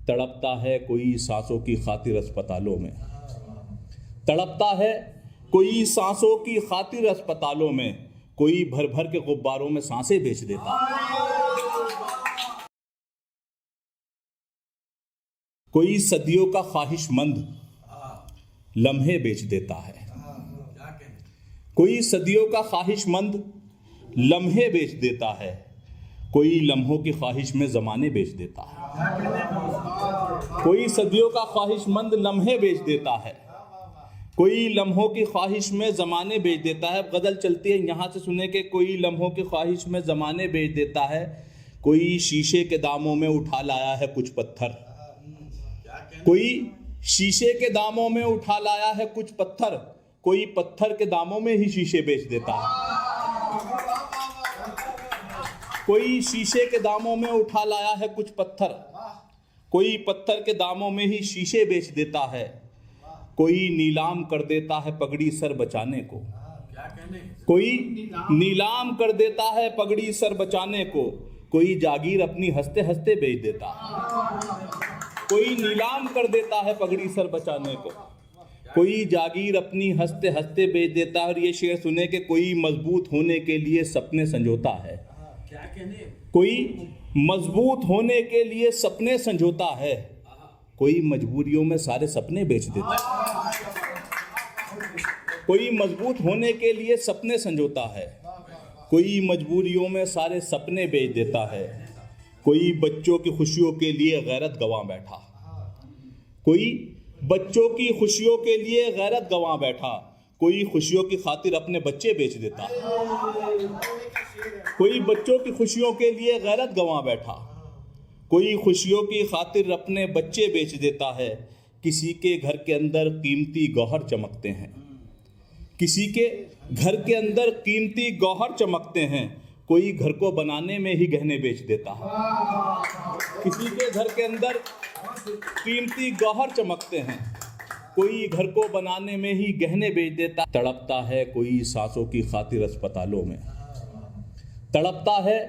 तड़पता है कोई सांसों की खातिर अस्पतालों में, तड़पता है कोई सांसों की खातिर अस्पतालों में, कोई भर भर के गुब्बारों में सांसें बेच देता है। कोई सदियों का ख्वाहिशमंद लम्हे बेच देता है, कोई सदियों का ख्वाहिशमंद लम्हे बेच देता है, कोई लम्हों की ख्वाहिश में ज़माने बेच देता है। कोई सदियों का ख्वाहिशमंद लम्हे बेच देता है, कोई लम्हों की ख्वाहिश में ज़माने बेच देता है। गज़ल चलती है यहाँ से सुने के, कोई लम्हों की ख्वाहिश में ज़माने बेच देता है, कोई शीशे के दामों में उठा लाया है कुछ पत्थर, कोई शीशे के दामों में उठा लाया है कुछ पत्थर, कोई पत्थर के दामों में ही शीशे बेच देता है। कोई शीशे के दामों में उठा लाया है कुछ पत्थर, कोई पत्थर के दामों में ही शीशे बेच देता है, कोई नीलाम कर देता है पगड़ी सर बचाने को, कोई नीलाम कर देता है पगड़ी सर बचाने को, कोई जागीर अपनी हंसते हंसते बेच देता है। कोई नीलाम कर देता है पगड़ी सर बचाने को, कोई जागीर अपनी हंसते हंसते बेच देता है। और ये शेर सुने के, कोई मजबूत होने के लिए सपने संजोता है, कोई मजबूत होने के लिए सपने संजोता है, कोई मजबूरियों में सारे सपने बेच देता है। कोई मजबूत होने के लिए सपने संजोता है, कोई मजबूरियों में सारे सपने बेच देता है, कोई बच्चों की खुशियों के लिए गैरत गंवा बैठा, कोई बच्चों की खुशियों के लिए गैरत गंवा बैठा, कोई खुशियों की खातिर अपने बच्चे बेच देता है। कोई बच्चों की खुशियों के लिए गैरत गंवा बैठा, कोई खुशियों की खातिर अपने बच्चे बेच देता है। किसी के घर के अंदर कीमती गौहर चमकते हैं, किसी के घर के अंदर कीमती गौहर चमकते हैं, कोई घर को बनाने में ही गहने बेच देता है। किसी के घर के अंदर कीमती गौहर चमकते हैं, कोई घर को बनाने में ही गहने बेच देता। तड़पता है कोई सांसों की खातिर अस्पतालों में, तड़पता है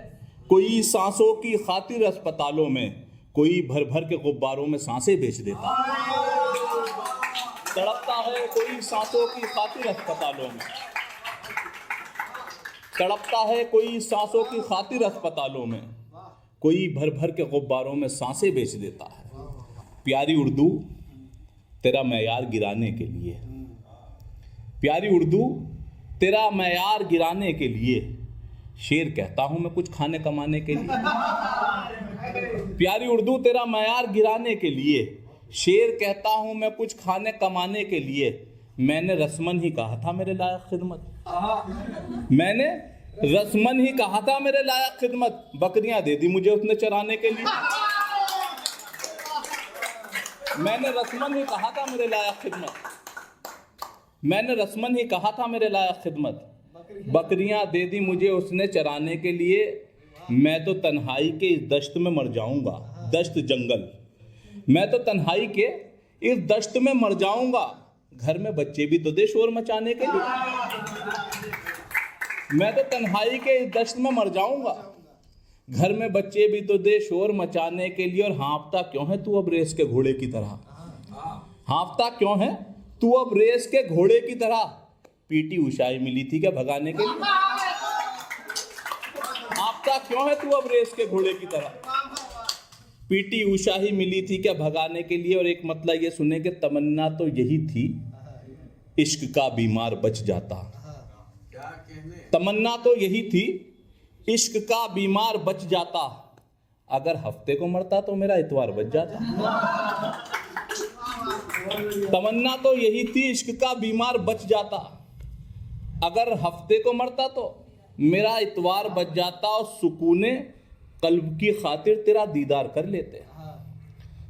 कोई सांसों की खातिर अस्पतालों में, कोई भर भर के गुब्बारों में सांसें बेच देता है। तड़पता है कोई सांसों की खातिर अस्पतालों में, तड़पता है कोई सांसों की खातिर अस्पतालों में, कोई भर भर के गुब्बारों में सांसें बेच देता है। प्यारी उर्दू तेरा मयार गिराने के लिए, प्यारी उर्दू तेरा मयार गिराने के लिए, शेर कहता हूं मैं कुछ खाने कमाने के लिए। प्यारी उर्दू तेरा मयार गिराने के लिए, शेर कहता हूं मैं कुछ खाने कमाने के लिए। मैंने रस्मन ही कहा था मेरे लायक खिदमत, मैंने रस्मन ही कहा था मेरे लायक खिदमत, बकरियां दे दी मुझे उसने चराने के लिए। मैंने रस्मन ही कहा था मेरे लायक खिदमत, मैंने रस्मन ही कहा था मेरे लायक खिदमत, बकरियां दे दी मुझे उसने चराने के लिए। मैं तो तन्हाई के इस दश्त में मर जाऊंगा, दश्त जंगल, मैं तो तन्हाई के इस दश्त में मर जाऊंगा, घर में बच्चे भी तो दे शोर मचाने के लिए। मैं तो तन्हाई के इस दश्त में मर जाऊंगा, घर में बच्चे भी तो दे शोर मचाने के लिए। और हाँफता क्यों है तू अब रेस के घोड़े की तरह, हाँफता क्यों है तू अब रेस के घोड़े की तरह। पीटी उषा ही मिली थी क्या भगाने के लिए, हाँफता क्यों है तू अब रेस के घोड़े की तरह। पीटी उषा ही मिली थी क्या भगाने के लिए। और एक मतलब ये सुने कि तमन्ना तो यही थी इश्क का बीमार बच जाता, तमन्ना तो यही थी इश्क का बीमार बच जाता, अगर हफ्ते को मरता तो मेरा इतवार बच जाता। तमन्ना तो यही थी इश्क का बीमार बच जाता, अगर हफ्ते को मरता तो मेरा इतवार बच जाता। और सुकूने कल्ब की खातिर तेरा दीदार कर लेते,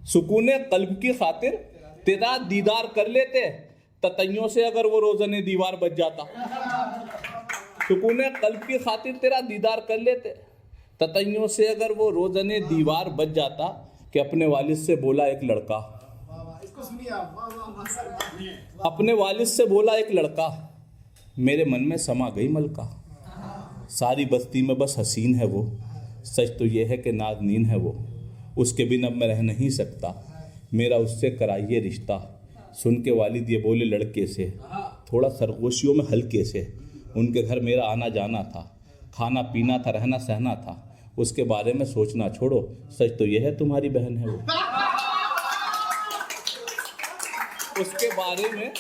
सुकूने कल्ब की खातिर तेरा दीदार कर लेते, ततैयों से अगर वो रोज़ने दीवार बच जाता। सुकूने कल्ब की खातिर तेरा दीदार कर लेते, ततैयों से अगर वो रोज़ने दीवार बच जाता। कि अपने वालिद से बोला एक लड़का, अपने वालिद से बोला एक लड़का, मेरे मन में समा गई मलका, सारी बस्ती में बस हसीन है वो, सच तो ये है कि नाज़नीन है वो, उसके बिन अब मैं रह नहीं सकता, मेरा उससे कराइए रिश्ता। सुन के वालिद ये बोले लड़के से, थोड़ा सरगोशियों में हल्के से। उनके घर मेरा आना जाना था, खाना पीना था, रहना सहना था। उसके बारे में सोचना छोड़ो, सच तो यह है तुम्हारी बहन है वो। उसके बारे में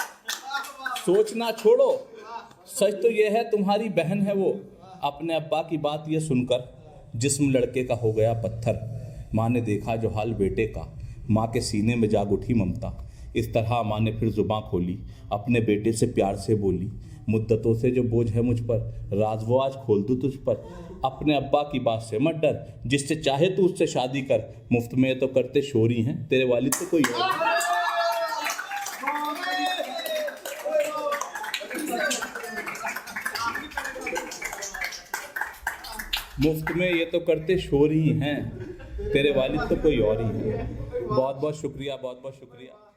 सोचना छोड़ो, सच तो यह है तुम्हारी बहन है वो। अपने अब्बा की बात ये सुनकर जिस्म लड़के का हो गया पत्थर। माँ ने देखा जो हाल बेटे का, माँ के सीने में जाग उठी ममता। इस तरह माँ ने फिर जुबां खोली, अपने बेटे से प्यार से बोली, मुद्दतों से जो बोझ है मुझ पर, राज वो आज खोल दूँ तुझ पर। अपने अब्बा की बात से मत डर, जिससे चाहे तू उससे शादी कर। मुफ्त में तो करते शोरी हैं, तेरे वालिद तो कोई और नहीं। मुफ्त में ये तो करते शोर ही हैं, तेरे वालिद तो कोई और ही है। बहुत बहुत शुक्रिया, बहुत बहुत शुक्रिया।